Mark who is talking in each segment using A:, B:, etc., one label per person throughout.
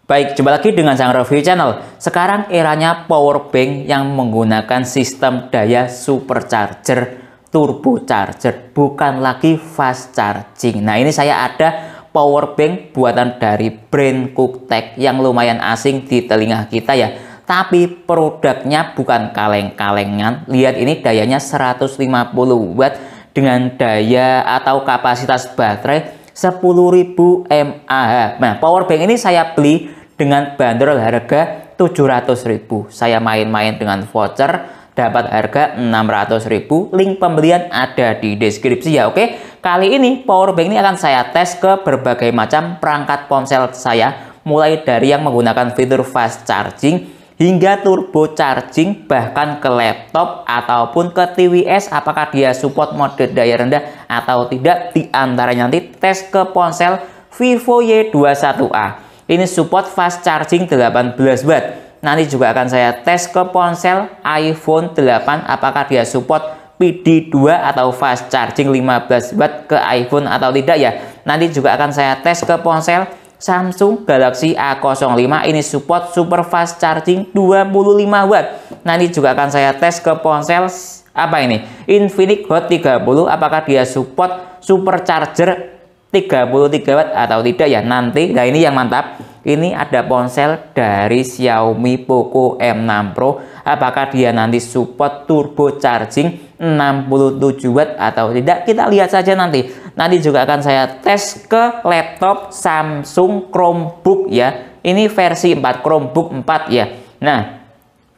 A: Baik, jumpa lagi dengan Sang Review Channel. Sekarang eranya power bank yang menggunakan sistem daya supercharger, turbocharger, bukan lagi fast charging. Nah, ini saya ada power bank buatan dari brand Cooktek yang lumayan asing di telinga kita ya. Tapi produknya bukan kaleng-kalengan. Lihat ini dayanya 150 watt dengan daya atau kapasitas baterai 10.000 mAh. Nah, power bank ini saya beli dengan bandrol harga 700.000. Saya main-main dengan voucher dapat harga 600.000. Link pembelian ada di deskripsi ya. Oke, kali ini power bank ini akan saya tes ke berbagai macam perangkat ponsel saya, mulai dari yang menggunakan fitur fast charging hingga turbo charging, bahkan ke laptop ataupun ke TWS. Apakah dia support mode daya rendah atau tidak, di antaranya nanti tes ke ponsel Vivo Y21A. Ini support fast charging 18 watt. Nanti juga akan saya tes ke ponsel iPhone 8 apakah dia support PD2 atau fast charging 15 watt ke iPhone atau tidak ya. Nanti juga akan saya tes ke ponsel Samsung Galaxy A05, ini support super fast charging 25 watt. Nanti juga akan saya tes ke ponsel apa ini, Infinix Hot 30, apakah dia support supercharger 33 watt atau tidak ya. Nanti, nah ini yang mantap, ini ada ponsel dari Xiaomi Poco M6 Pro, apakah dia nanti support turbo charging 67 watt atau tidak, kita lihat saja nanti. Nanti juga akan saya tes ke laptop Samsung Chromebook ya. Ini versi 4, Chromebook 4 ya. Nah,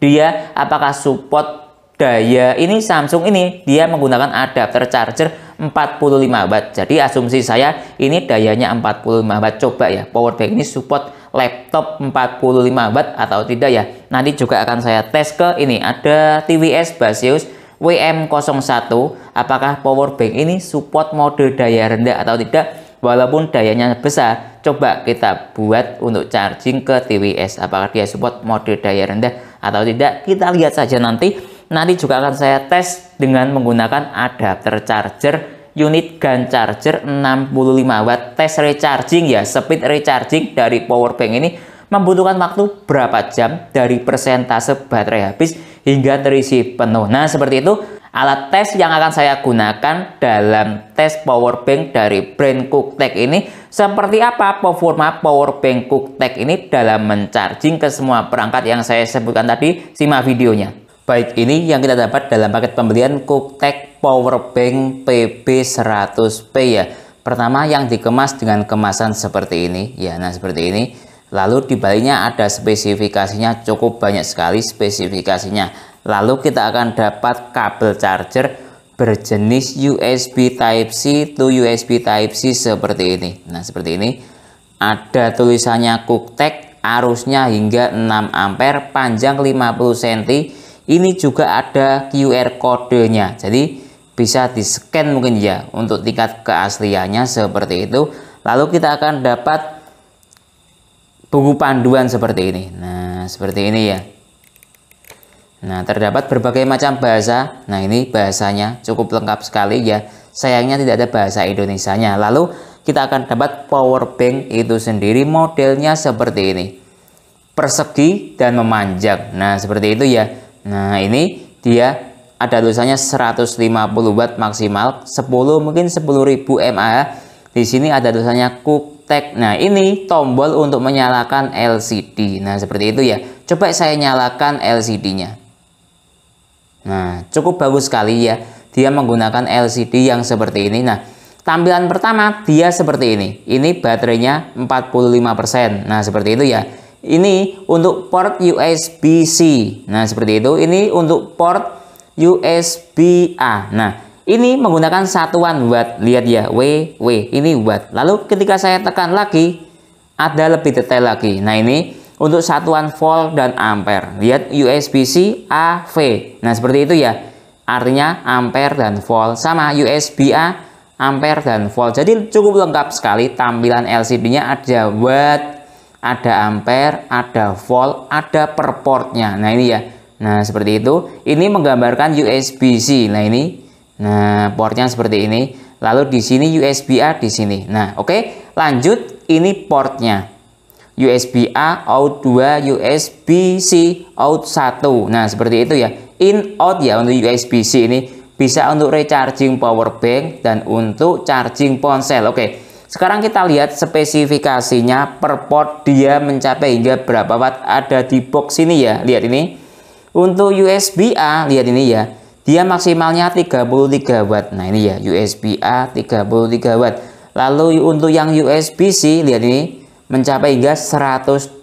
A: dia apakah support daya, ini Samsung ini dia menggunakan adapter charger 45 watt. Jadi asumsi saya ini dayanya 45 watt. Coba ya, power bank ini support laptop 45 watt atau tidak ya. Nanti juga akan saya tes ke ini, ada TWS Baseus WM01, apakah power bank ini support mode daya rendah atau tidak. Walaupun dayanya besar, coba kita buat untuk charging ke TWS, apakah dia support mode daya rendah atau tidak, kita lihat saja nanti. Nanti juga akan saya tes dengan menggunakan adapter charger unit gun charger 65 watt. Tes recharging ya, speed recharging dari power bank ini membutuhkan waktu berapa jam dari persentase baterai habis hingga terisi penuh. Nah, seperti itu alat tes yang akan saya gunakan dalam tes power bank dari brand Cooktek ini. Seperti apa performa power bank Cooktek ini dalam mencharging ke semua perangkat yang saya sebutkan tadi, simak videonya. Baik, ini yang kita dapat dalam paket pembelian Cooktek power bank PB100P ya. Pertama yang dikemas dengan kemasan seperti ini ya. Nah, seperti ini. Lalu di baliknya ada spesifikasinya, cukup banyak sekali spesifikasinya. Lalu kita akan dapat kabel charger berjenis USB Type-C to USB Type-C seperti ini. Nah, seperti ini. Ada tulisannya Cooktek, arusnya hingga 6 ampere, panjang 50 cm. Ini juga ada QR kodenya. Jadi bisa di-scan mungkin ya untuk tingkat keasliannya seperti itu. Lalu kita akan dapat buku panduan seperti ini. Nah, seperti ini ya. Nah, terdapat berbagai macam bahasa. Nah, ini bahasanya cukup lengkap sekali ya. Sayangnya tidak ada bahasa Indonesianya. Lalu kita akan dapat power bank itu sendiri, modelnya seperti ini, persegi dan memanjang. Nah, seperti itu ya. Nah, ini dia ada tulisannya 150 watt maksimal, 10 mungkin 10.000 mAh. Di sini ada tulisannya Cooktek. Nah, ini tombol untuk menyalakan LCD. Nah, seperti itu ya. Coba saya nyalakan LCD-nya. Nah, cukup bagus sekali ya. Dia menggunakan LCD yang seperti ini. Nah, tampilan pertama dia seperti ini. Ini baterainya 45%. Nah, seperti itu ya. Ini untuk port USB-C. Nah, seperti itu. Ini untuk port USB-A. Nah, ini menggunakan satuan watt. Lihat ya, W, ini watt. Lalu ketika saya tekan lagi, ada lebih detail lagi. Nah, ini untuk satuan volt dan ampere. Lihat USB-C AV. Nah, seperti itu ya. Artinya ampere dan volt. Sama USB-A, ampere dan volt. Jadi cukup lengkap sekali tampilan LCD-nya. Ada watt, ada ampere, ada volt, ada per portnya. Nah, ini ya. Nah, seperti itu. Ini menggambarkan USB-C. Nah, ini. Nah, portnya seperti ini. Lalu di sini USB-A di sini. Nah, oke, lanjut. Ini portnya. USB A, out 2, USB C, out 1. Nah, seperti itu ya. In out ya untuk USB C ini bisa untuk recharging power bank dan untuk charging ponsel. Oke. Sekarang kita lihat spesifikasinya per port dia mencapai hingga berapa watt ada di box ini ya. Lihat ini. Untuk USB A, lihat ini ya. Dia maksimalnya 33 watt. Nah, ini ya USB A 33 watt. Lalu untuk yang USB C, lihat ini mencapai hingga 120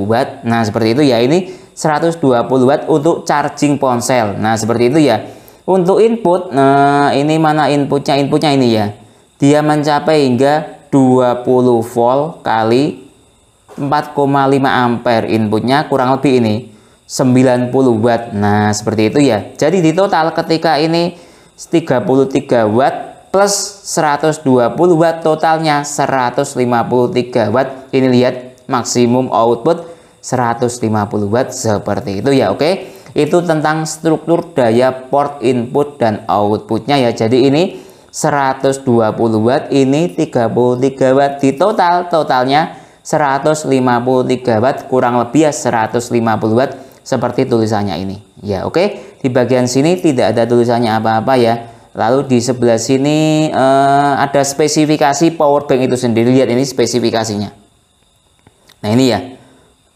A: watt. Nah, seperti itu ya. Ini 120 watt untuk charging ponsel. Nah, seperti itu ya. Untuk input, nah ini mana inputnya? Inputnya ini ya. Dia mencapai hingga 20 volt kali 4,5 ampere. Inputnya kurang lebih ini 90 watt. Nah, seperti itu ya. Jadi di total ketika ini 33 watt plus 120 watt, totalnya 153 watt. Ini lihat maksimum output 150 watt seperti itu ya. Oke, itu tentang struktur daya port input dan outputnya ya. Jadi ini 120 watt, ini 33 watt, di totalnya 153 watt, kurang lebih ya 150 watt seperti tulisannya ini ya. Oke, di bagian sini tidak ada tulisannya apa-apa ya. Lalu di sebelah sini ada spesifikasi power bank itu sendiri. Lihat ini spesifikasinya. Nah, ini ya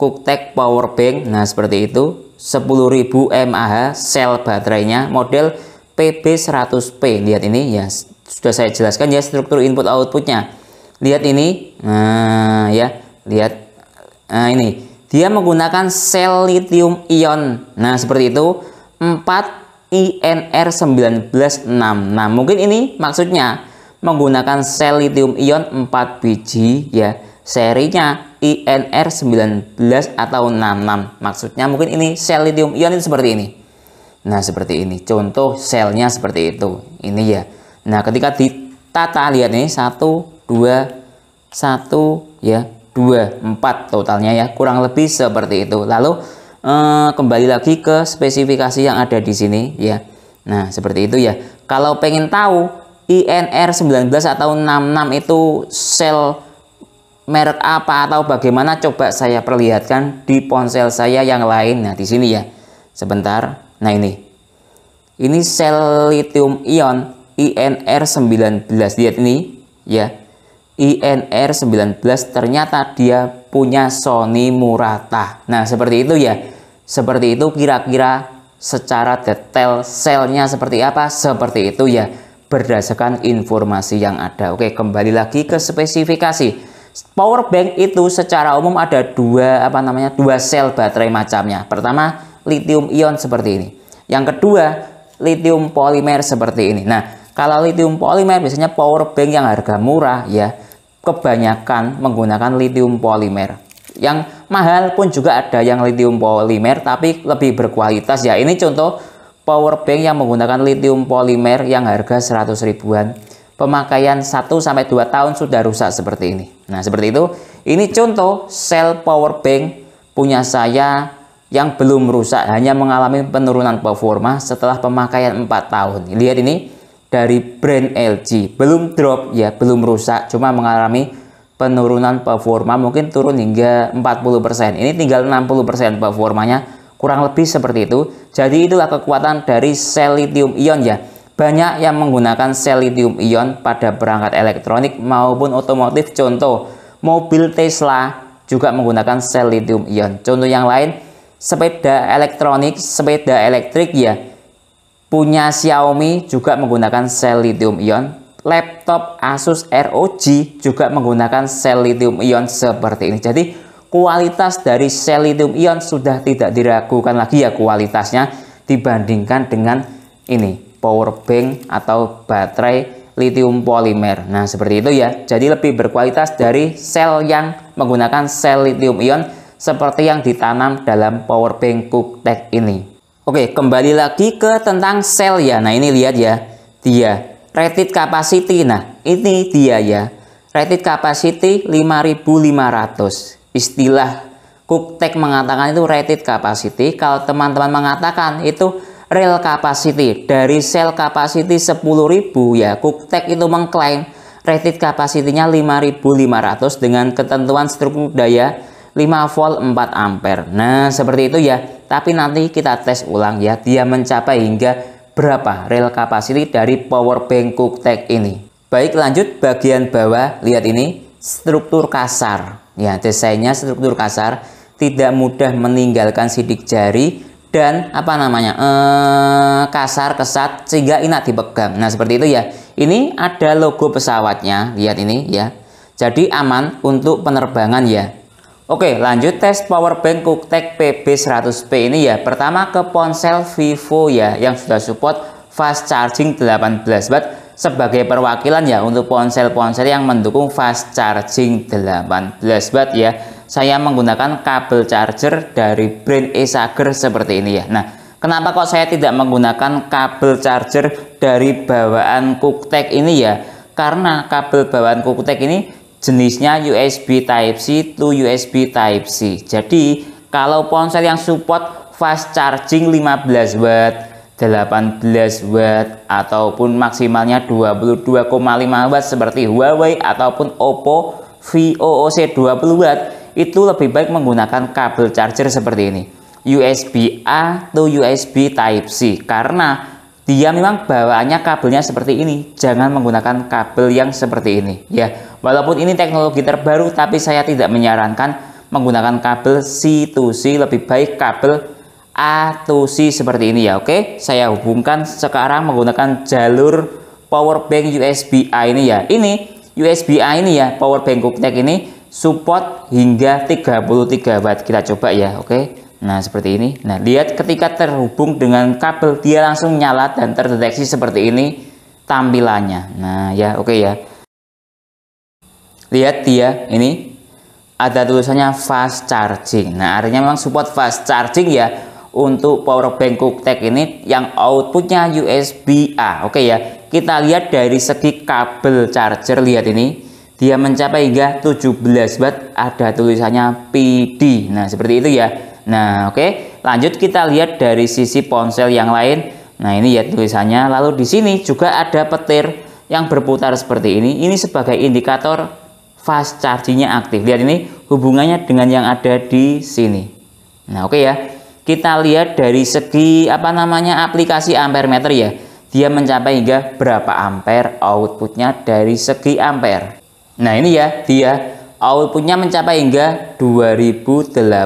A: Cooktek power bank. Nah, seperti itu 10.000 mAh sel baterainya, model PB100P. Lihat ini ya, sudah saya jelaskan ya struktur input outputnya. Lihat ini. Nah, ya, lihat. Nah, ini dia menggunakan sel lithium ion. Nah, seperti itu 4 INR1966. Nah, mungkin ini maksudnya menggunakan sel lithium ion 4 biji ya. Serinya INR19 atau 66. Maksudnya mungkin ini sel lithium ion itu seperti ini. Nah, seperti ini. Contoh selnya seperti itu. Ini ya. Nah, ketika ditata lihat nih 1 2 1 ya, 2 4 totalnya ya. Kurang lebih seperti itu. Lalu kembali lagi ke spesifikasi yang ada di sini ya. Nah, seperti itu ya. Kalau pengen tahu INR19 atau 66 itu sel merek apa atau bagaimana, coba saya perlihatkan di ponsel saya yang lain. Nah, di sini ya. Sebentar. Nah, ini sel lithium ion INR19. Lihat ini ya. INR19 ternyata dia punya Sony Murata. Nah, seperti itu ya. Seperti itu kira-kira secara detail selnya seperti apa, seperti itu ya berdasarkan informasi yang ada. Oke, kembali lagi ke spesifikasi. Power bank itu secara umum ada dua sel baterai macamnya. Pertama, lithium ion seperti ini. Yang kedua, lithium polimer seperti ini. Nah, kalau lithium polimer biasanya power bank yang harga murah ya, kebanyakan menggunakan lithium polimer. Yang mahal pun juga ada yang lithium polimer tapi lebih berkualitas ya. Ini contoh power bank yang menggunakan lithium polimer yang harga 100 ribuan. Pemakaian 1-2 tahun sudah rusak seperti ini. Nah, seperti itu. Ini contoh sel power bank punya saya yang belum rusak, hanya mengalami penurunan performa setelah pemakaian 4 tahun. Lihat ini dari brand LG, belum drop ya, belum rusak, cuma mengalami penurunan performa, mungkin turun hingga 40%. Ini tinggal 60% performanya, kurang lebih seperti itu. Jadi itulah kekuatan dari sel lithium ion ya. Banyak yang menggunakan sel lithium ion pada perangkat elektronik maupun otomotif. Contoh mobil Tesla juga menggunakan sel lithium ion. Contoh yang lain, sepeda elektronik, sepeda elektrik ya, punya Xiaomi juga menggunakan sel lithium ion. Laptop Asus ROG juga menggunakan sel lithium ion seperti ini. Jadi kualitas dari sel lithium ion sudah tidak diragukan lagi ya kualitasnya dibandingkan dengan ini power bank atau baterai lithium polimer. Nah, seperti itu ya. Jadi lebih berkualitas dari sel yang menggunakan sel lithium ion seperti yang ditanam dalam power bank Cooktek ini. Oke, kembali lagi ke tentang sel ya. Nah, ini lihat ya. Dia rated capacity. Nah, ini dia ya. Rated capacity 5500. Istilah Cooktek mengatakan itu rated capacity. Kalau teman-teman mengatakan itu real capacity. Dari sel capacity 10.000 ya, Cooktek itu mengklaim rated kapasitinya 5500 dengan ketentuan struktur daya 5 volt 4 ampere. Nah, seperti itu ya. Tapi nanti kita tes ulang ya, dia mencapai hingga berapa rel kapasiti dari power bank Cooktek ini. Baik, lanjut bagian bawah. Lihat ini, struktur kasar. Ya, desainnya struktur kasar, tidak mudah meninggalkan sidik jari dan kasar kesat sehingga enak dipegang. Nah, seperti itu ya. Ini ada logo pesawatnya, lihat ini ya. Jadi aman untuk penerbangan ya. Oke, lanjut tes power bank Cooktek PB100P ini ya. Pertama ke ponsel Vivo ya yang sudah support fast charging 18 watt sebagai perwakilan ya untuk ponsel-ponsel yang mendukung fast charging 18 watt ya. Saya menggunakan kabel charger dari brand Esager seperti ini ya. Nah, kenapa kok saya tidak menggunakan kabel charger dari bawaan Cooktek ini ya? Karena kabel bawaan Cooktek ini jenisnya USB Type-C to USB Type-C. Jadi, kalau ponsel yang support fast charging 15 watt, 18 watt, ataupun maksimalnya 22,5 watt seperti Huawei ataupun Oppo VOOC 20 watt, itu lebih baik menggunakan kabel charger seperti ini, USB-A to USB Type-C, karena dia memang bawaannya kabelnya seperti ini. Jangan menggunakan kabel yang seperti ini ya. Walaupun ini teknologi terbaru, tapi saya tidak menyarankan menggunakan kabel C to C, lebih baik kabel A to C seperti ini ya. Oke, saya hubungkan sekarang menggunakan jalur power bank USB-A ini ya. Ini USB-A ini ya, power bank Cooktek ini support hingga 33 watt. Kita coba ya. Oke, nah seperti ini. Nah, lihat ketika terhubung dengan kabel dia langsung nyala dan terdeteksi seperti ini tampilannya. Nah ya, oke ya. Lihat dia ini ada tulisannya fast charging. Nah, artinya memang support fast charging ya untuk power bank Cooktek ini yang outputnya USB-A. Oke ya, kita lihat dari segi kabel charger. Lihat ini, dia mencapai hingga 17 watt, ada tulisannya PD. Nah, seperti itu ya. Nah, oke. Lanjut kita lihat dari sisi ponsel yang lain. Nah, ini ya tulisannya. Lalu di sini juga ada petir yang berputar seperti ini. Ini sebagai indikator fast chargingnya aktif. Lihat ini hubungannya dengan yang ada di sini. Nah, oke ya. Kita lihat dari segi aplikasi ampere meter ya. Dia mencapai hingga berapa ampere outputnya dari segi ampere. Nah, ini ya, dia outputnya mencapai hingga 2850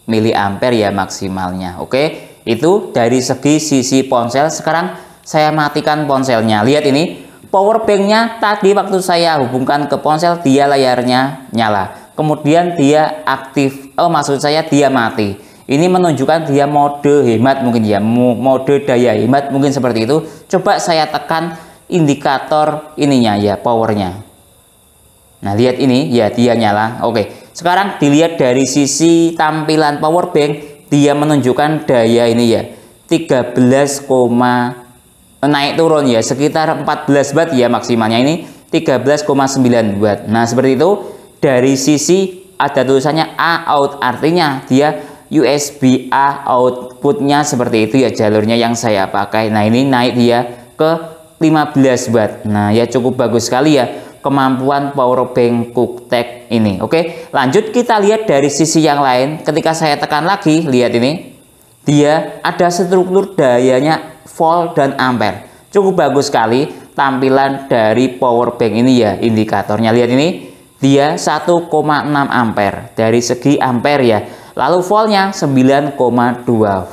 A: mA ya maksimalnya. Oke, itu dari sisi ponsel. Sekarang saya matikan ponselnya. Lihat ini, power banknya tadi waktu saya hubungkan ke ponsel, dia layarnya nyala. Kemudian dia aktif, maksud saya dia mati. Ini menunjukkan dia mode hemat mungkin ya, mode daya hemat mungkin seperti itu. Coba saya tekan indikator ininya ya, powernya. Nah, lihat ini ya, dia nyala. Oke, sekarang dilihat dari sisi tampilan power bank, dia menunjukkan daya ini ya 13, naik turun ya sekitar 14 watt ya maksimalnya, ini 13,9 watt. Nah, seperti itu. Dari sisi ada tulisannya A out, artinya dia USB-A outputnya seperti itu ya jalurnya yang saya pakai. Nah, ini naik dia ke 15 watt. Nah, ya cukup bagus sekali ya kemampuan power bank Cooktek ini. Oke, lanjut kita lihat dari sisi yang lain. Ketika saya tekan lagi, lihat ini, dia ada struktur dayanya volt dan ampere. Cukup bagus sekali tampilan dari power bank ini ya, indikatornya. Lihat ini, dia 1,6 ampere dari segi ampere ya. Lalu voltnya 9,2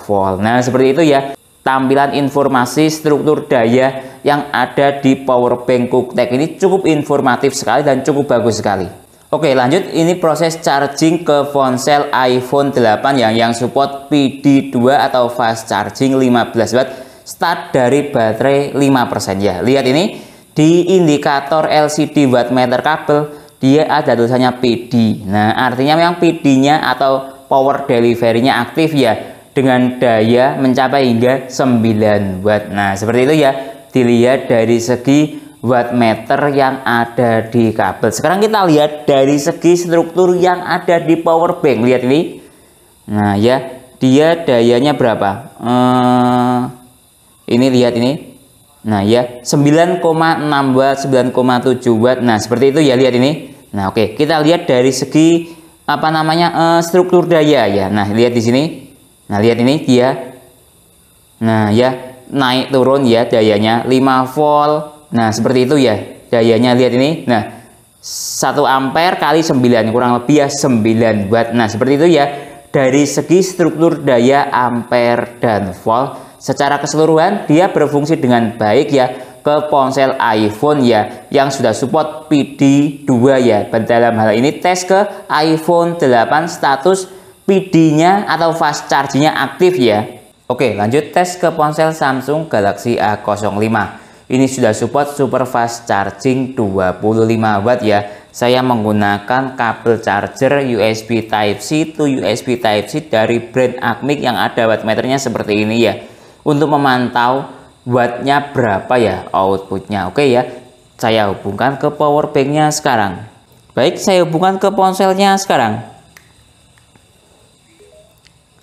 A: volt. Nah, seperti itu ya tampilan informasi struktur daya yang ada di power bank Cooktek ini. Cukup informatif sekali dan cukup bagus sekali. Oke, lanjut, ini proses charging ke ponsel iPhone 8 yang support PD2 atau fast charging 15 watt, start dari baterai 5% ya. Lihat ini di indikator LCD wattmeter kabel, dia ada tulisannya PD. Nah, artinya memang PD-nya atau power delivery-nya aktif ya, dengan daya mencapai hingga 9 watt. Nah, seperti itu ya, dilihat dari segi wattmeter yang ada di kabel. Sekarang kita lihat dari segi struktur yang ada di power bank. Lihat ini. Nah, ya, dia dayanya berapa? Ini lihat ini. Nah ya, 9,6 watt, 9,7 watt. Nah seperti itu ya, lihat ini. Nah oke, kita lihat dari segi apa namanya struktur daya ya. Nah lihat di sini. Nah lihat ini dia. Nah ya, naik turun ya dayanya 5 volt. Nah seperti itu ya dayanya, lihat ini. Nah 1 ampere kali 9 kurang lebih ya 9 watt. Nah seperti itu ya dari segi struktur daya ampere dan volt. Secara keseluruhan dia berfungsi dengan baik ya ke ponsel iPhone ya yang sudah support PD2 ya. Dalam hal ini tes ke iPhone 8 status PD-nya atau fast charging-nya aktif ya. Oke, lanjut tes ke ponsel Samsung Galaxy A05. Ini sudah support super fast charging 25 watt ya. Saya menggunakan kabel charger USB Type-C to USB Type-C dari brand Acmic yang ada wattmeternya seperti ini ya. Untuk memantau wattnya berapa ya outputnya. Oke ya, saya hubungkan ke power banknya sekarang. Baik, saya hubungkan ke ponselnya sekarang.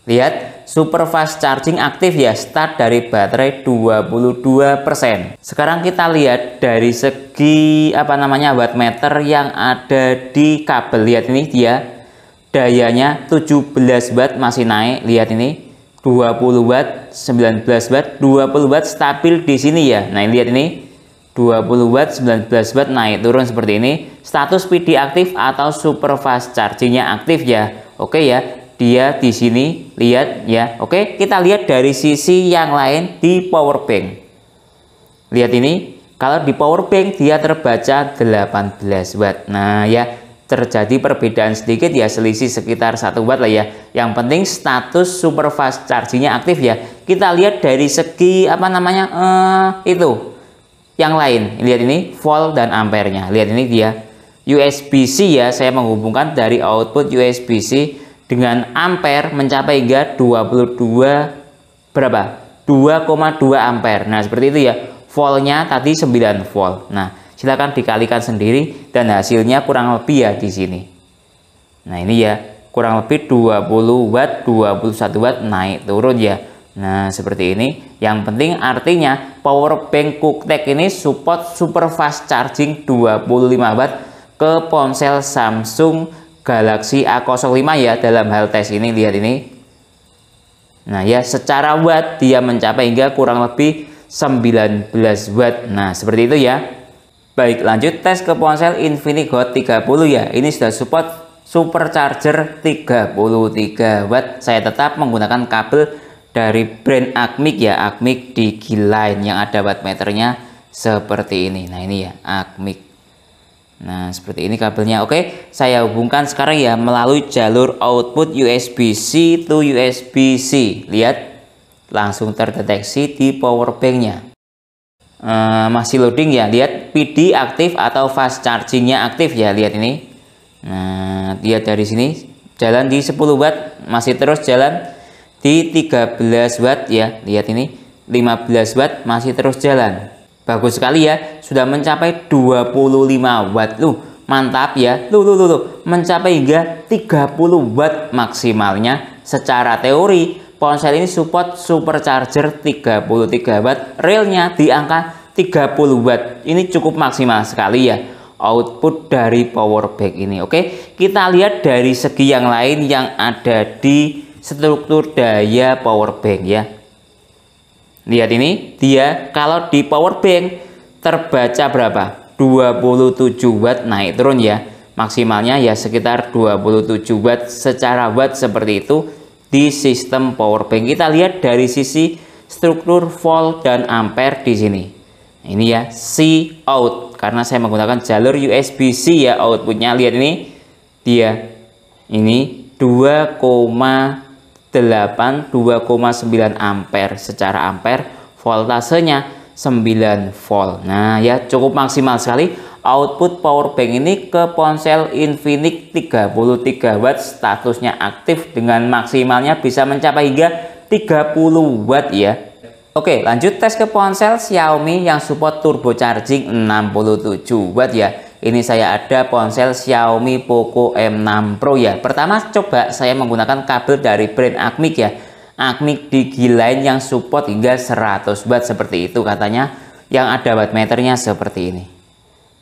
A: Lihat, super fast charging aktif ya, start dari baterai 22%. Sekarang kita lihat dari segi apa namanya wattmeter yang ada di kabel. Lihat ini dia dayanya 17 watt masih naik, lihat ini 20 watt, 19 watt, 20 watt stabil di sini ya. Nah, lihat ini 20 watt, 19 watt naik turun seperti ini. Status PD aktif atau super fast chargingnya aktif ya. Oke ya, dia di sini lihat ya. Oke, kita lihat dari sisi yang lain di power bank. Lihat ini, kalau di power bank dia terbaca 18 watt. Nah ya, terjadi perbedaan sedikit ya, selisih sekitar 1 watt lah ya. Yang penting status super fast chargingnya aktif ya. Kita lihat dari segi apa namanya itu yang lain. Lihat ini volt dan ampernya. Lihat ini dia USB-C ya. Saya menghubungkan dari output USB-C dengan ampere mencapai hingga 22 berapa? 2,2 ampere. Nah seperti itu ya. Voltnya tadi 9 volt. Nah silakan dikalikan sendiri dan hasilnya kurang lebih ya di sini. Nah ini ya kurang lebih 20 watt, 21 watt naik turun ya. Nah seperti ini. Yang penting artinya power bank QuickTech ini support super fast charging 25 watt ke ponsel Samsung Galaxy A05 ya dalam hal tes ini. Lihat ini. Nah ya secara watt dia mencapai hingga kurang lebih 19 watt. Nah seperti itu ya. Baik, lanjut tes ke ponsel Infinix Hot 30 ya. Ini sudah support supercharger 33 watt. Saya tetap menggunakan kabel dari brand Acmic ya, Acmic Digiline yang ada wattmeternya seperti ini. Nah ini ya Acmic. Nah seperti ini kabelnya. Oke, saya hubungkan sekarang ya melalui jalur output USB-C to USB-C. Lihat, langsung terdeteksi di power banknya. Masih loading ya, lihat PD aktif atau fast chargingnya aktif ya, lihat ini. Nah dia dari sini jalan di 10 watt, masih terus jalan di 13 watt ya, lihat ini 15 watt masih terus jalan. Bagus sekali ya, sudah mencapai 25 watt. Mantap ya, mencapai hingga 30 watt maksimalnya. Secara teori ponsel ini support supercharger 33 watt, realnya di angka 30 watt. Ini cukup maksimal sekali ya output dari power bank ini. Oke, kita lihat dari segi yang lain yang ada di struktur daya power bank ya. Lihat ini dia kalau di power bank terbaca berapa? 27 watt naik turun ya. Maksimalnya ya sekitar 27 watt secara watt seperti itu di sistem power bank. Kita lihat dari sisi struktur volt dan ampere di sini. Ini ya C out karena saya menggunakan jalur USB-C ya outputnya. Lihat ini dia ini 2,9 ampere secara ampere, voltasenya 9 volt. Nah ya cukup maksimal sekali output power bank ini ke ponsel Infinix 33 watt, statusnya aktif dengan maksimalnya bisa mencapai hingga 30 watt ya. Oke, lanjut tes ke ponsel Xiaomi yang support turbo charging 67 watt ya. Ini saya ada ponsel Xiaomi Poco M6 Pro ya. Pertama coba saya menggunakan kabel dari brand Acmic ya. Acmic Digiline yang support hingga 100 watt seperti itu katanya. yang ada wattmeternya seperti ini.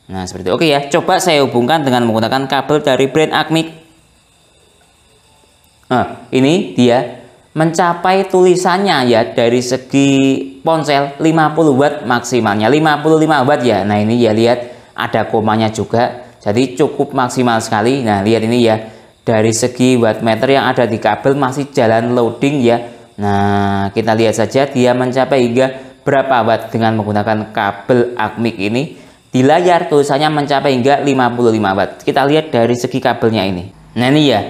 A: Nah, seperti itu. Oke ya, coba saya hubungkan dengan menggunakan kabel dari brand Acmic. Nah, ini dia mencapai tulisannya ya, dari segi ponsel 50 watt maksimalnya, 55 watt ya. Nah, ini ya, lihat ada komanya juga, jadi cukup maksimal sekali. Nah, lihat ini ya, dari segi wattmeter yang ada di kabel masih jalan loading ya. Nah, kita lihat saja dia mencapai hingga berapa watt dengan menggunakan kabel Acmic ini. Di layar tulisannya mencapai hingga 55 watt. Kita lihat dari segi kabelnya ini. Nah, ini ya,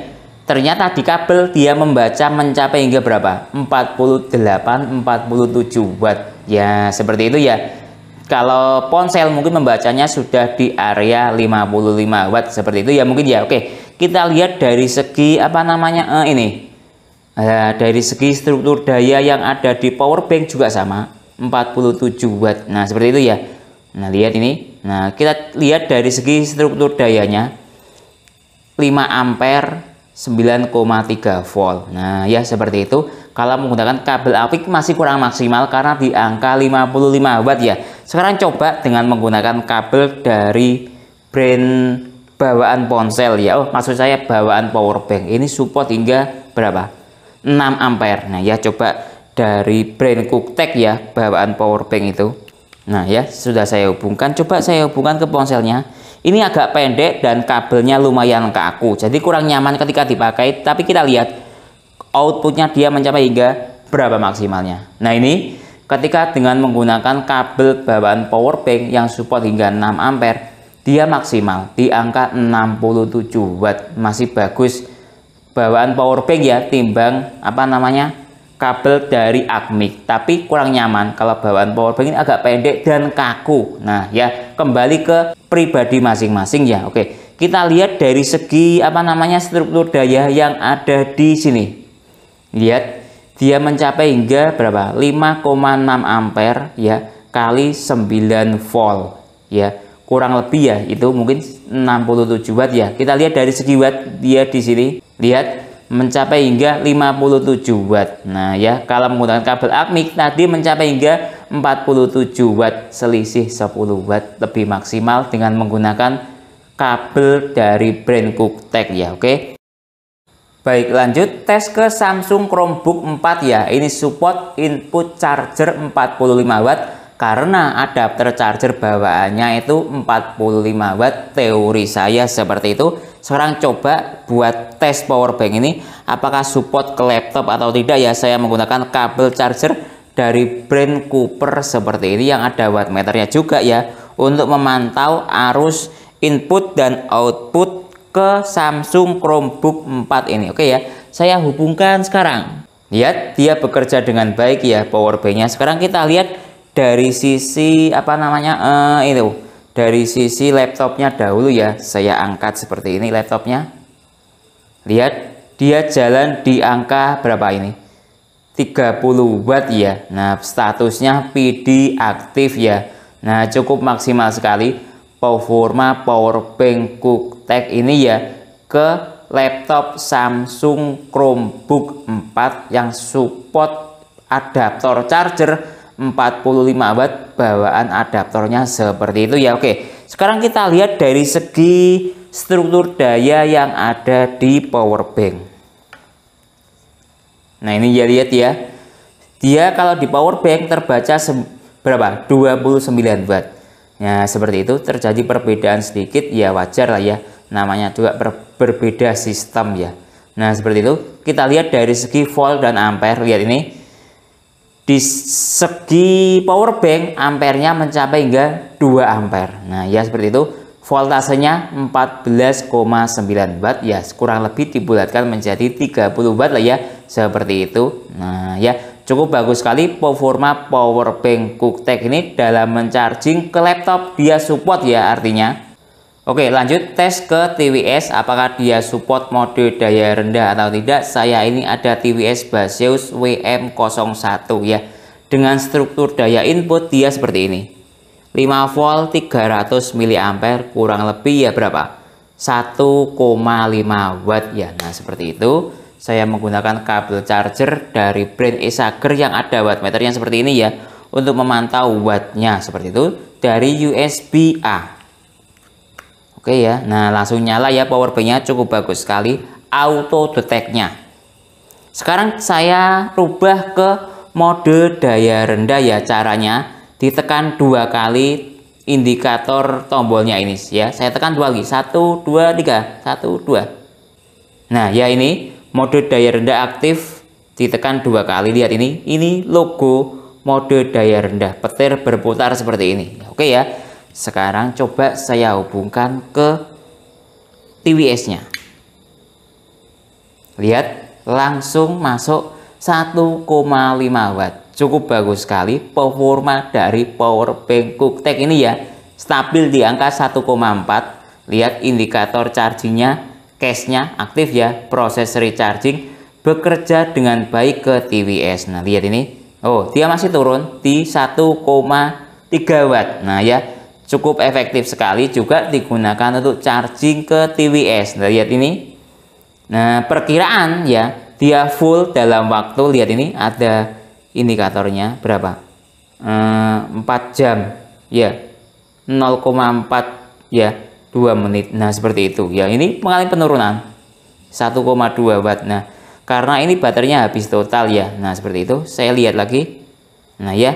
A: ternyata di kabel dia membaca mencapai hingga berapa? 47 watt. Ya, seperti itu ya. Kalau ponsel mungkin membacanya sudah di area 55 watt seperti itu ya mungkin ya. Oke, kita lihat dari segi apa namanya ini. Dari segi struktur daya yang ada di power bank juga sama, 47 watt. Nah, seperti itu ya. Nah, lihat ini. Nah, kita lihat dari segi struktur dayanya 5 ampere 9,3 volt. Nah, ya seperti itu. Kalau menggunakan kabel Acmic masih kurang maksimal karena di angka 55 watt ya. Sekarang coba dengan menggunakan kabel dari brand bawaan ponsel ya. Oh, maksud saya bawaan power bank. Ini support hingga berapa? 6 ampere. Nah, ya coba dari brand Cooktek ya, bawaan power bank itu. Nah, ya sudah saya hubungkan. Coba saya hubungkan ke ponselnya. Ini agak pendek dan kabelnya lumayan kaku, jadi kurang nyaman ketika dipakai. Tapi kita lihat outputnya dia mencapai hingga berapa maksimalnya. Nah, ini ketika dengan menggunakan kabel bawaan power bank yang support hingga 6 ampere, dia maksimal di angka 67 watt. Masih bagus bawaan power bank ya, timbang apa namanya kabel dari Acmic. Tapi kurang nyaman kalau bawaan power bank ini agak pendek dan kaku. Nah, ya kembali ke pribadi masing-masing ya. Oke, kita lihat dari segi apa namanya struktur daya yang ada di sini. Lihat, dia mencapai hingga berapa? 5,6 ampere ya kali 9 volt ya. Kurang lebih ya, itu mungkin 67 watt ya. Kita lihat dari segi watt dia di sini. Lihat, mencapai hingga 57 watt. Nah, ya kalau menggunakan kabel Acmic tadi mencapai hingga 47 watt, selisih 10 watt lebih maksimal dengan menggunakan kabel dari brand Cooktek ya. Oke. Baik, lanjut tes ke Samsung Chromebook 4 ya. Ini support input charger 45 watt karena adapter charger bawaannya itu 45 watt. Teori saya seperti itu. Sekarang coba buat tes power bank ini apakah support ke laptop atau tidak ya. Saya menggunakan kabel charger dari brand Cooper seperti ini yang ada wattmeternya juga ya, untuk memantau arus input dan output ke Samsung Chromebook 4 ini. Oke ya, saya hubungkan sekarang. Lihat, dia bekerja dengan baik ya power banknya. Sekarang kita lihat dari sisi apa namanya itu. Dari sisi laptopnya dahulu ya, saya angkat seperti ini laptopnya. Lihat, dia jalan di angka berapa ini? 30 watt ya. Nah, statusnya PD aktif ya. Nah, cukup maksimal sekali performa power bank Cooktek ini ya ke laptop Samsung Chromebook 4 yang support adaptor charger 45 watt, bawaan adaptornya seperti itu ya. Oke, sekarang kita lihat dari segi struktur daya yang ada di power bank. Nah, ini ya, lihat ya, dia kalau di power bank terbaca berapa? 29 watt. Nah, seperti itu. Terjadi perbedaan sedikit ya, wajar lah ya, namanya juga berbeda sistem ya. Nah, seperti itu. Kita lihat dari segi volt dan ampere. Lihat ini, di segi power bank ampernya mencapai hingga 2 ampere. Nah, ya seperti itu. Voltasenya 14,9 watt ya, kurang lebih dibulatkan menjadi 30 watt lah ya, seperti itu. Nah, ya cukup bagus sekali performa power bank Cooktek ini dalam mencharging ke laptop. Dia support ya artinya. Oke, lanjut tes ke TWS, apakah dia support mode daya rendah atau tidak. Saya ini ada TWS Baseus WM01 ya. Dengan struktur daya input dia seperti ini. 5 volt 300 mA, kurang lebih ya berapa? 1,5 watt ya. Nah, seperti itu. Saya menggunakan kabel charger dari brand Esager yang ada wattmeternya seperti ini ya, untuk memantau wattnya seperti itu dari USB A. Oke ya, nah langsung nyala ya, powerbanknya cukup bagus sekali, auto detect-nya. Sekarang saya rubah ke mode daya rendah ya. Caranya ditekan 2 kali indikator tombolnya ini ya. Saya tekan 2 kali, 1 2 3, 1 2. Nah ya, ini mode daya rendah aktif, ditekan 2 kali. Lihat ini logo mode daya rendah, petir berputar seperti ini. Oke ya, sekarang coba saya hubungkan ke TWS nya. Lihat, langsung masuk 1,5 watt. Cukup bagus sekali performa dari powerbank Cooktek ini ya. Stabil di angka 1,4. Lihat indikator chargingnya, cache-nya aktif ya. Proses recharging bekerja dengan baik ke TWS. Nah lihat ini, oh dia masih turun di 1,3 watt. Nah ya, cukup efektif sekali, juga digunakan untuk charging ke TWS. Nah lihat ini. Nah perkiraan ya, dia full dalam waktu, lihat ini ada indikatornya berapa, 4 jam ya, 0,4 ya, 2 menit. Nah seperti itu ya, ini mengalami penurunan 1,2 watt. Nah karena ini baterainya habis total ya. Nah seperti itu, saya lihat lagi. Nah ya,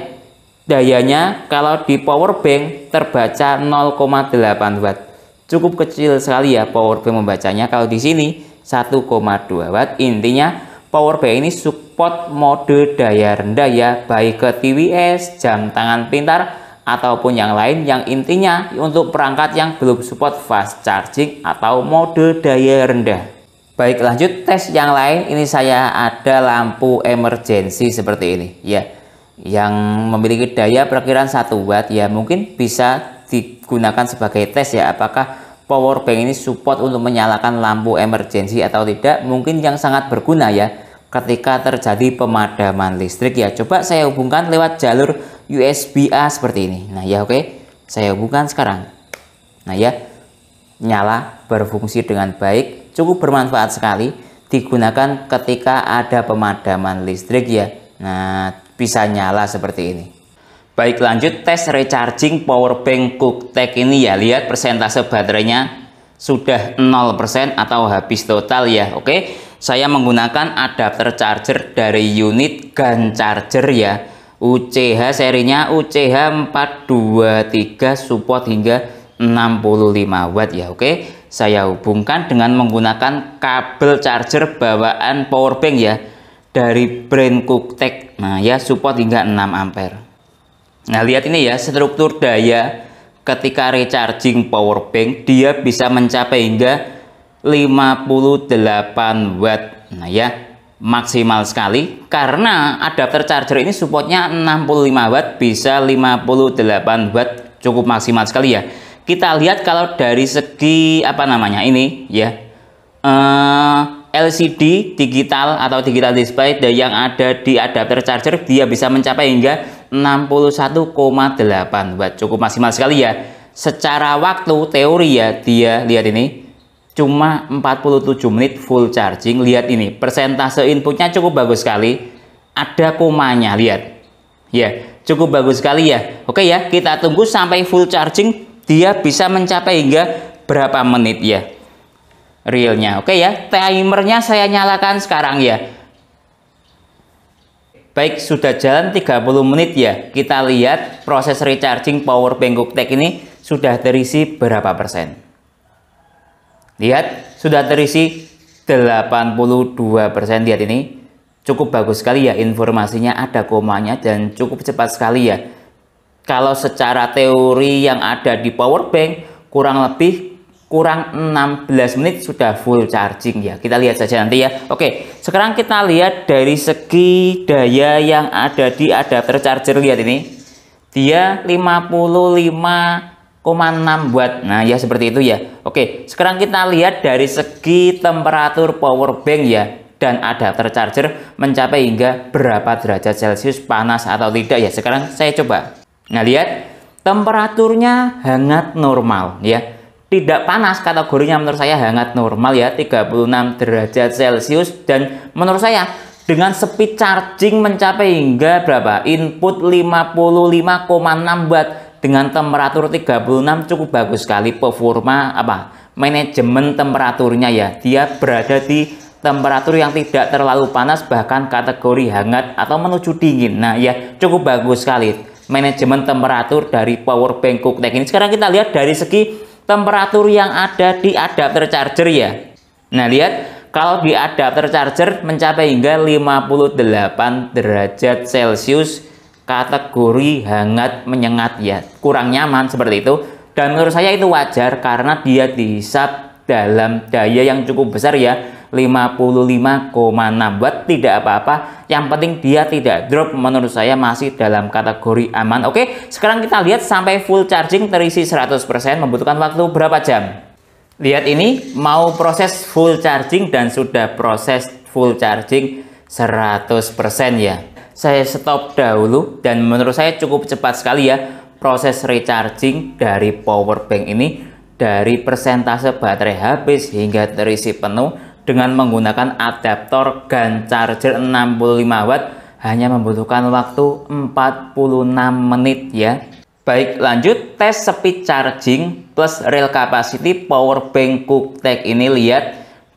A: dayanya kalau di powerbank terbaca 0,8 watt, cukup kecil sekali ya powerbank membacanya. Kalau di sini 1,2 watt. Intinya powerbank ini support mode daya rendah ya, baik ke TWS, jam tangan pintar ataupun yang lain, yang intinya untuk perangkat yang belum support fast charging atau mode daya rendah. Baik, lanjut tes yang lain. Ini saya ada lampu emergency seperti ini ya, yang memiliki daya perkiraan 1 watt ya. Mungkin bisa digunakan sebagai tes ya, apakah powerbank ini support untuk menyalakan lampu emergency atau tidak. Mungkin yang sangat berguna ya ketika terjadi pemadaman listrik ya. Coba saya hubungkan lewat jalur USB A seperti ini. Nah ya, oke, saya hubungkan sekarang. Nah ya, nyala, berfungsi dengan baik, cukup bermanfaat sekali, digunakan ketika ada pemadaman listrik ya. Nah bisa nyala seperti ini. Baik, lanjut tes recharging powerbank Cooktek ini ya. Lihat persentase baterainya sudah 0% atau habis total ya. Oke, saya menggunakan adapter charger dari unit GAN charger ya. UCH serinya UCH 423, support hingga 65 watt ya. Oke, saya hubungkan dengan menggunakan kabel charger bawaan powerbank ya, dari brand Cooktek. Nah ya, support hingga 6 ampere. Nah lihat ini ya, struktur daya ketika recharging powerbank, dia bisa mencapai hingga 58 watt. Nah ya, maksimal sekali, karena adapter charger ini supportnya 65 watt, bisa 58 watt, cukup maksimal sekali ya. Kita lihat kalau dari segi apa namanya ini ya, LCD digital atau digital display yang ada di adapter charger, dia bisa mencapai hingga 61,8 watt, cukup maksimal sekali ya. Secara waktu teori ya, dia lihat ini cuma 47 menit full charging. Lihat ini, persentase inputnya cukup bagus sekali, ada komanya, lihat ya, cukup bagus sekali ya. Oke ya, kita tunggu sampai full charging, dia bisa mencapai hingga berapa menit ya realnya. Oke ya, timernya saya nyalakan sekarang ya. Baik, sudah jalan 30 menit ya. Kita lihat proses recharging powerbank Cooktek ini sudah terisi berapa persen. Lihat, sudah terisi 82%. Lihat ini, cukup bagus sekali ya, informasinya ada komanya dan cukup cepat sekali ya. Kalau secara teori yang ada di powerbank kurang 16 menit sudah full charging ya. Kita lihat saja nanti ya. Oke, sekarang kita lihat dari segi daya yang ada di adapter charger. Lihat ini, dia 55,6 watt. Nah ya, seperti itu ya. Oke, sekarang kita lihat dari segi temperatur powerbank ya, dan adapter charger mencapai hingga berapa derajat Celcius, panas atau tidak ya. Sekarang saya coba. Nah lihat, temperaturnya hangat normal ya, tidak panas, kategorinya menurut saya hangat normal ya, 36 derajat Celcius. Dan menurut saya dengan speed charging mencapai hingga berapa? Input 55,6 watt dengan temperatur 36, cukup bagus sekali performa manajemen temperaturnya ya. Dia berada di temperatur yang tidak terlalu panas, bahkan kategori hangat atau menuju dingin. Nah ya, cukup bagus sekali manajemen temperatur dari powerbank Cooktek ini. Sekarang kita lihat dari segi temperatur yang ada di adapter charger ya. Nah lihat, kalau di adapter charger mencapai hingga 58 derajat Celcius, kategori hangat menyengat ya, kurang nyaman seperti itu. Dan menurut saya itu wajar karena dia dihisap dalam daya yang cukup besar ya, 55,6 watt, tidak apa-apa, yang penting dia tidak drop. Menurut saya masih dalam kategori aman. Oke, sekarang kita lihat sampai full charging terisi 100% membutuhkan waktu berapa jam. Lihat ini, mau proses full charging dan sudah proses full charging 100% ya. Saya stop dahulu dan menurut saya cukup cepat sekali ya proses recharging dari powerbank ini, dari persentase baterai habis hingga terisi penuh dengan menggunakan adaptor GaN charger 65 watt hanya membutuhkan waktu 46 menit ya. Baik, lanjut tes speed charging plus real capacity powerbank Cooktek ini. Lihat,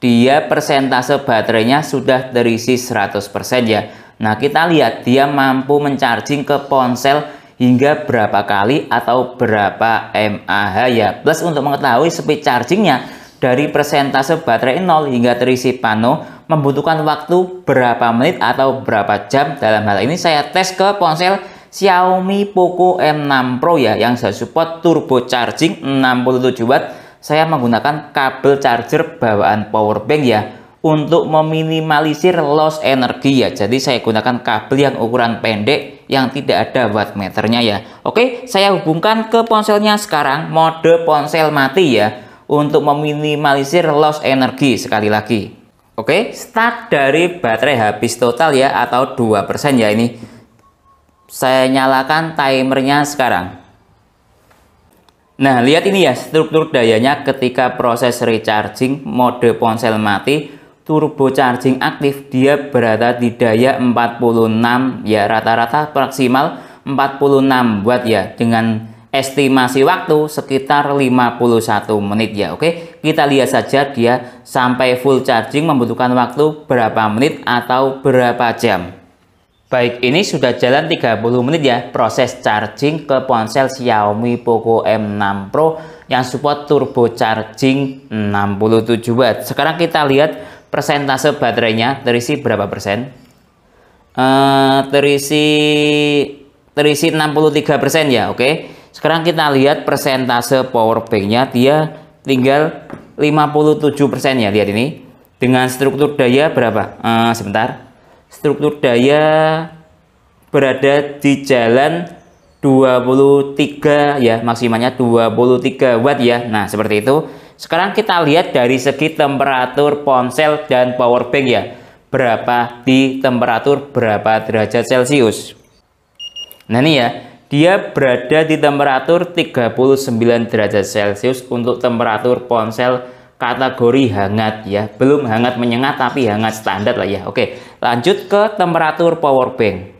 A: dia persentase baterainya sudah terisi 100% ya. Nah, kita lihat dia mampu mencharging ke ponsel hingga berapa kali atau berapa mAh ya. Plus untuk mengetahui speed chargingnya dari persentase baterai 0 hingga terisi penuh membutuhkan waktu berapa menit atau berapa jam. Dalam hal ini saya tes ke ponsel Xiaomi Poco M6 Pro ya, yang saya support turbo charging 67 watt. Saya menggunakan kabel charger bawaan powerbank ya untuk meminimalisir loss energi ya. Jadi saya gunakan kabel yang ukuran pendek yang tidak ada wattmeternya ya. Oke, saya hubungkan ke ponselnya sekarang, mode ponsel mati ya, untuk meminimalisir loss energi sekali lagi. Oke, start dari baterai habis total ya, atau 2% ya ini. Saya nyalakan timernya sekarang. Nah, lihat ini ya struktur dayanya ketika proses recharging mode ponsel mati, turbo charging aktif, dia berada di daya 46 ya, rata-rata maksimal 46 watt ya, dengan estimasi waktu sekitar 51 menit ya. Oke, kita lihat saja dia sampai full charging membutuhkan waktu berapa menit atau berapa jam. Baik, ini sudah jalan 30 menit ya proses charging ke ponsel Xiaomi Poco M6 Pro yang support turbo charging 67 watt. Sekarang kita lihat persentase baterainya terisi berapa persen. Terisi 63% ya. Oke, sekarang kita lihat persentase powerbanknya, dia tinggal 57% ya. Lihat ini dengan struktur daya berapa, sebentar, struktur daya berada di jalan 23 ya, maksimalnya 23 watt ya. Nah seperti itu. Sekarang kita lihat dari segi temperatur ponsel dan powerbank ya, berapa di temperatur berapa derajat Celcius. Nah ini ya, dia berada di temperatur 39 derajat Celcius untuk temperatur ponsel kategori hangat ya, belum hangat menyengat tapi hangat standar lah ya. Oke, lanjut ke temperatur powerbank.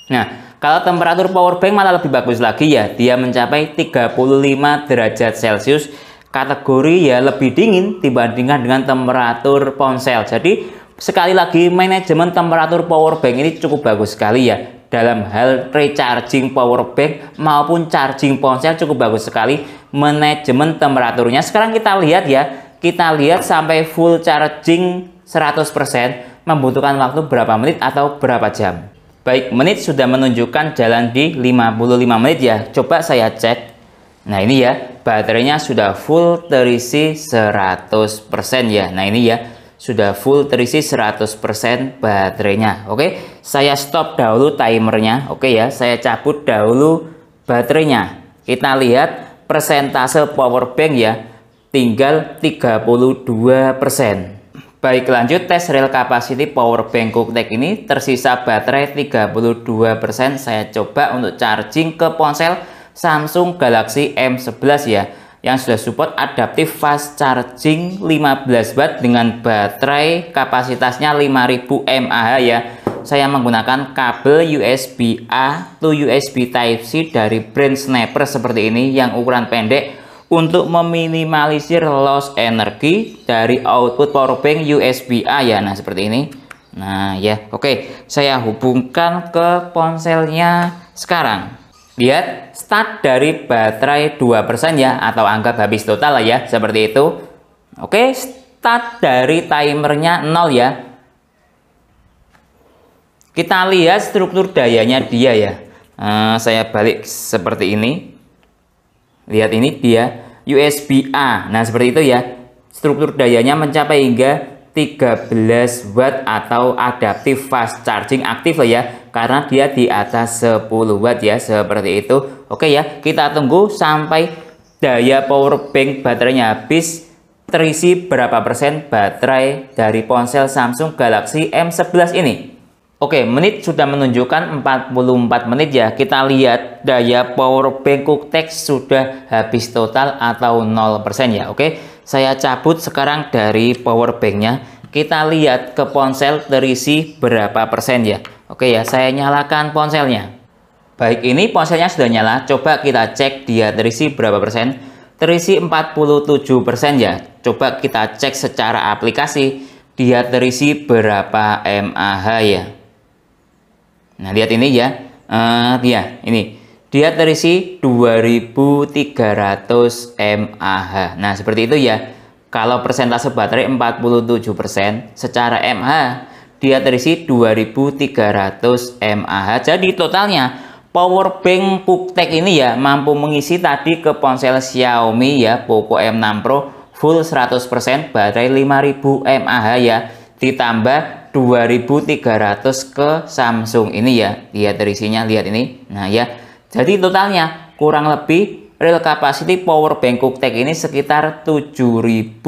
A: Nah, kalau temperatur powerbank malah lebih bagus lagi ya, dia mencapai 35 derajat Celcius, kategori ya lebih dingin dibandingkan dengan temperatur ponsel. Jadi sekali lagi manajemen temperatur powerbank ini cukup bagus sekali ya, dalam hal recharging powerbank maupun charging ponsel cukup bagus sekali manajemen temperaturnya. Sekarang kita lihat ya, kita lihat sampai full charging 100% membutuhkan waktu berapa menit atau berapa jam. Baik, menit sudah menunjukkan jalan di 55 menit ya. Coba saya cek. Nah ini ya, baterainya sudah full terisi 100% ya. Nah ini ya, sudah full terisi 100% baterainya. Oke, saya stop dahulu timernya. Oke ya, saya cabut dahulu baterainya. Kita lihat persentase powerbank ya, tinggal 32%. Baik, lanjut tes real capacity powerbank Cooktek ini, tersisa baterai 32%. Saya coba untuk charging ke ponsel Samsung Galaxy M11 ya. yang sudah support adaptive fast charging 15 watt dengan baterai kapasitasnya 5000 mAh ya. Saya menggunakan kabel USB A to USB Type-C dari brand Snapper seperti ini yang ukuran pendek untuk meminimalisir loss energi dari output powerbank USB A ya. Nah seperti ini. Nah ya, oke, saya hubungkan ke ponselnya sekarang. Lihat, start dari baterai 2% ya, atau anggap habis total lah ya, seperti itu. Oke, start dari timernya 0 ya. Kita lihat struktur dayanya dia ya. Saya balik seperti ini. Lihat ini dia USB A. Nah seperti itu ya. Struktur dayanya mencapai hingga 13 watt atau adaptive fast charging aktif ya. Karena dia di atas 10 watt ya. Seperti itu. Oke ya. Kita tunggu sampai daya power bank baterainya habis. Terisi berapa persen baterai dari ponsel Samsung Galaxy M11 ini. Oke, menit sudah menunjukkan 44 menit ya. Kita lihat daya power bank QuickTech sudah habis total atau 0% ya. Oke, saya cabut sekarang dari power banknya. Kita lihat ke ponsel terisi berapa persen ya. Oke ya, saya nyalakan ponselnya. Baik, ini ponselnya sudah nyala. Coba kita cek dia terisi berapa persen. Terisi 47% ya. Coba kita cek secara aplikasi. Dia terisi berapa mAh ya. Nah lihat ini ya, dia terisi 2300 mAh. Nah seperti itu ya. Kalau persentase baterai 47%, secara mAh dia terisi 2300 mAh. Jadi totalnya power bank QuickTech ini ya mampu mengisi tadi ke ponsel Xiaomi ya, Poco M6 Pro full 100% baterai 5000 mAh ya, ditambah 2300 ke Samsung ini ya. Lihat terisinya, lihat ini. Nah ya, jadi totalnya kurang lebih real capacity power bank QuickTech ini sekitar 7300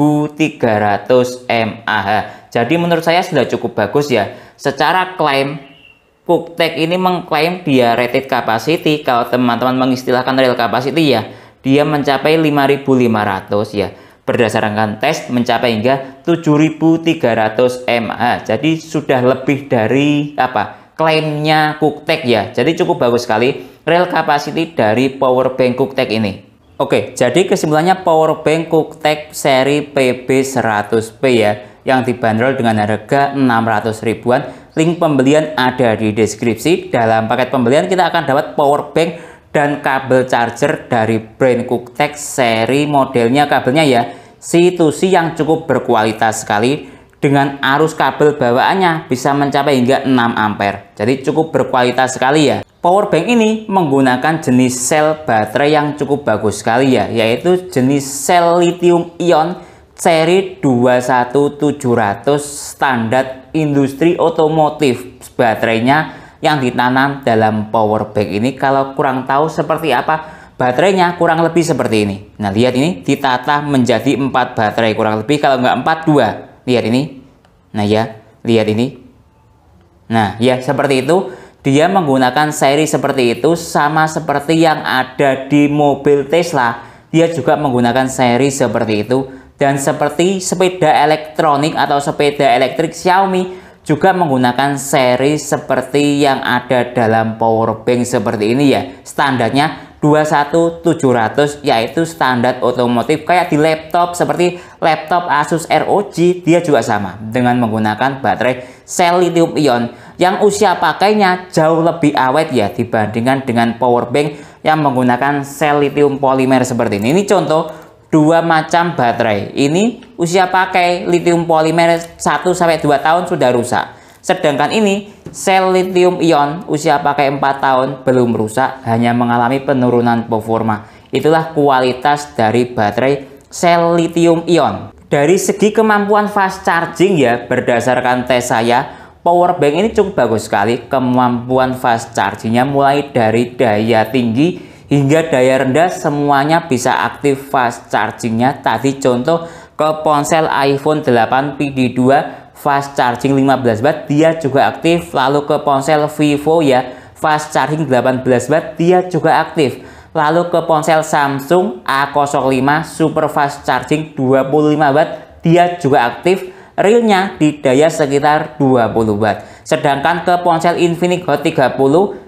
A: mAh. Jadi menurut saya sudah cukup bagus ya. Secara klaim QuickTech ini mengklaim dia rated capacity. Kalau teman-teman mengistilahkan real capacity ya, dia mencapai 5500 ya. Berdasarkan tes mencapai hingga 7300 mAh. Jadi sudah lebih dari klaimnya QuickTech ya. Jadi cukup bagus sekali real capacity dari power bank QuickTech ini. Oke, jadi kesimpulannya power bank QuickTech seri PB100P ya, yang dibanderol dengan harga 600 ribuan. Link pembelian ada di deskripsi. Dalam paket pembelian kita akan dapat power bank dan kabel charger dari brand QuickTech seri modelnya kabelnya ya C2C yang cukup berkualitas sekali dengan arus kabel bawaannya bisa mencapai hingga 6 ampere. Jadi cukup berkualitas sekali ya. Power bank ini menggunakan jenis sel baterai yang cukup bagus sekali ya, yaitu jenis sel lithium ion seri 21700 standar industri otomotif. Baterainya yang ditanam dalam power bank ini, kalau kurang tahu seperti apa baterainya, kurang lebih seperti ini. Nah lihat ini ditata menjadi 4 baterai kurang lebih, kalau nggak 4 2. Lihat ini. Nah ya, lihat ini. Nah ya, seperti itu. Dia menggunakan seri seperti itu, sama seperti yang ada di mobil Tesla. Dia juga menggunakan seri seperti itu. Dan seperti sepeda elektronik atau sepeda elektrik Xiaomi juga menggunakan seri seperti yang ada dalam power bank seperti ini ya. Standarnya 21700, yaitu standar otomotif kayak di laptop, seperti laptop Asus ROG. Dia juga sama dengan menggunakan baterai sel lithium ion yang usia pakainya jauh lebih awet ya dibandingkan dengan power bank yang menggunakan sel lithium polimer seperti ini. Ini contoh dua macam baterai. Ini usia pakai lithium polimer 1-2 tahun sudah rusak. Sedangkan ini sel lithium ion usia pakai 4 tahun belum rusak, hanya mengalami penurunan performa. Itulah kualitas dari baterai sel lithium ion. Dari segi kemampuan fast charging ya, berdasarkan tes saya, power bank ini cukup bagus sekali. Kemampuan fast chargingnya mulai dari daya tinggi hingga daya rendah semuanya bisa aktif fast chargingnya. Tadi contoh ke ponsel iPhone 8 PD2 fast charging 15 watt dia juga aktif. Lalu ke ponsel Vivo ya fast charging 18 watt dia juga aktif. Lalu ke ponsel Samsung A05 super fast charging 25 watt, dia juga aktif. Realnya di daya sekitar 20 watt. Sedangkan ke ponsel Infinix Hot 30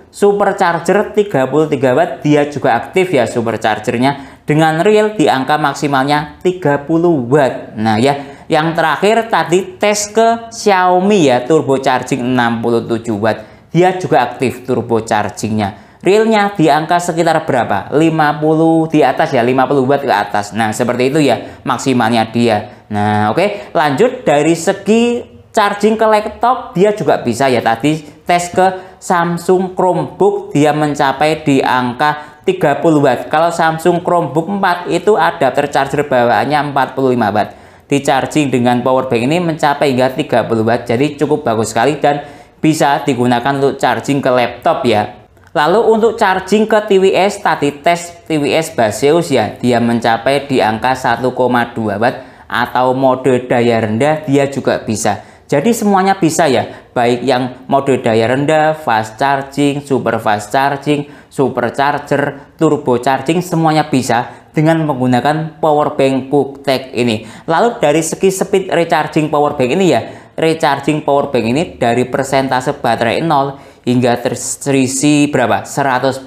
A: supercharger 33 watt, dia juga aktif ya superchargernya, dengan real di angka maksimalnya 30 watt. Nah ya, yang terakhir tadi tes ke Xiaomi ya, turbo charging 67 watt, dia juga aktif turbo chargingnya. Realnya di angka sekitar berapa? 50 di atas ya, 50 watt ke atas. Nah seperti itu ya maksimalnya dia. Nah oke, lanjut dari segi charging ke laptop, dia juga bisa ya. Tadi tes ke Samsung Chromebook, dia mencapai di angka 30 watt. Kalau Samsung Chromebook 4 itu adapter charger bawaannya 45 watt. Di charging dengan power bank ini mencapai hingga 30 watt. Jadi cukup bagus sekali dan bisa digunakan untuk charging ke laptop ya. Lalu untuk charging ke TWS, tadi tes TWS Baseus ya, dia mencapai di angka 1,2 watt atau mode daya rendah, dia juga bisa. Jadi semuanya bisa ya, baik yang mode daya rendah, fast charging, super fast charging, super charger, turbo charging, semuanya bisa dengan menggunakan power bank QuickTech ini. Lalu dari segi speed recharging power bank ini ya, recharging power bank ini dari persentase baterai 0 hingga terisi berapa? 100%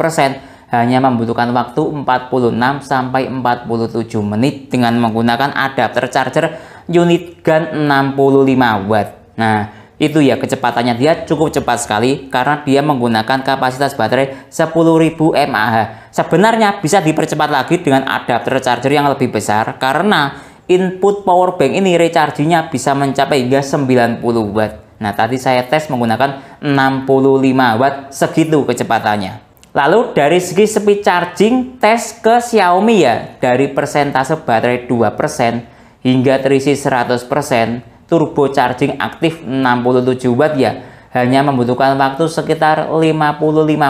A: hanya membutuhkan waktu 46 sampai 47 menit dengan menggunakan adapter charger unit GaN 65 watt. Nah, itu ya kecepatannya dia cukup cepat sekali karena dia menggunakan kapasitas baterai 10.000 mAh. Sebenarnya bisa dipercepat lagi dengan adapter charger yang lebih besar karena input power bank ini rechargingnya bisa mencapai hingga 90 watt. Nah, tadi saya tes menggunakan 65 watt, segitu kecepatannya. Lalu dari segi speed charging, tes ke Xiaomi ya, dari persentase baterai 2% hingga terisi 100%, turbo charging aktif 67 watt ya, hanya membutuhkan waktu sekitar 55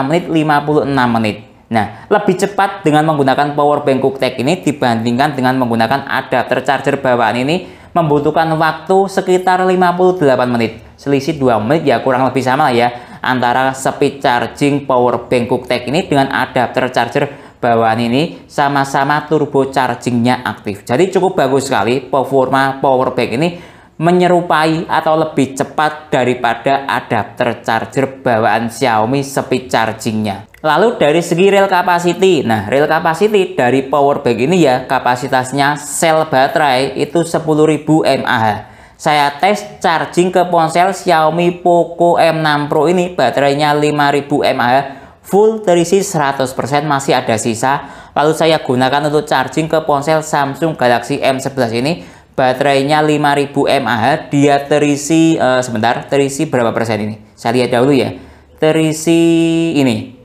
A: menit, 56 menit. Nah, lebih cepat dengan menggunakan power bank QuickTech ini dibandingkan dengan menggunakan adapter charger bawaan ini, membutuhkan waktu sekitar 58 menit. Selisih 2 menit ya, kurang lebih sama ya antara speed charging power bank QuickTech ini dengan adapter charger bawaan ini, sama-sama turbo chargingnya aktif. Jadi cukup bagus sekali performa power bank ini, menyerupai atau lebih cepat daripada adapter charger bawaan Xiaomi speed chargingnya. Lalu dari segi real capacity, nah real capacity dari power bank ini ya, kapasitasnya sel baterai itu 10.000 mAh. Saya tes charging ke ponsel Xiaomi Poco M6 Pro ini, baterainya 5000 mAh, full terisi 100%, masih ada sisa. Lalu saya gunakan untuk charging ke ponsel Samsung Galaxy M11 ini, baterainya 5000 mAh, dia terisi sebentar, terisi berapa persen ini? Saya lihat dahulu ya. Terisi ini,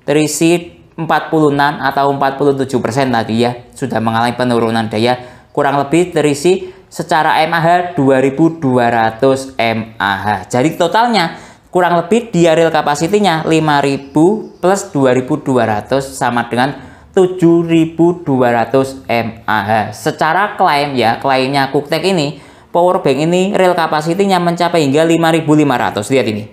A: terisi 46 atau 47% tadi ya, sudah mengalami penurunan daya, kurang lebih terisi secara mAh 2200 mAh. Jadi totalnya kurang lebih dia real kapasitinya 5000 plus 2200 sama dengan 7200 mAh. Secara klaim ya, klaimnya QuickTech ini, power bank ini real kapasitinya mencapai hingga 5500. Lihat ini.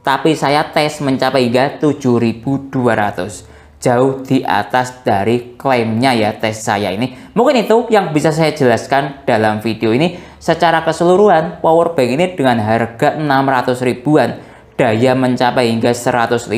A: Tapi saya tes mencapai hingga 7200. Jauh di atas dari klaimnya ya tes saya ini. Mungkin itu yang bisa saya jelaskan dalam video ini. Secara keseluruhan power bank ini dengan harga 600 ribuan, daya mencapai hingga 150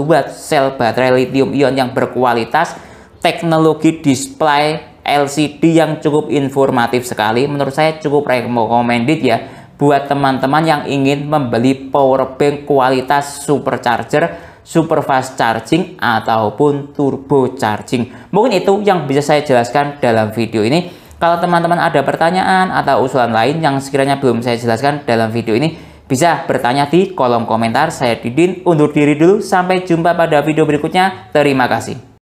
A: watt, sel baterai lithium ion yang berkualitas, teknologi display LCD yang cukup informatif sekali. Menurut saya cukup recommended ya buat teman-teman yang ingin membeli power bank kualitas supercharger, super fast charging ataupun turbo charging. Mungkin itu yang bisa saya jelaskan dalam video ini. Kalau teman-teman ada pertanyaan atau usulan lain yang sekiranya belum saya jelaskan dalam video ini, bisa bertanya di kolom komentar. Saya Didin undur diri dulu, sampai jumpa pada video berikutnya. Terima kasih.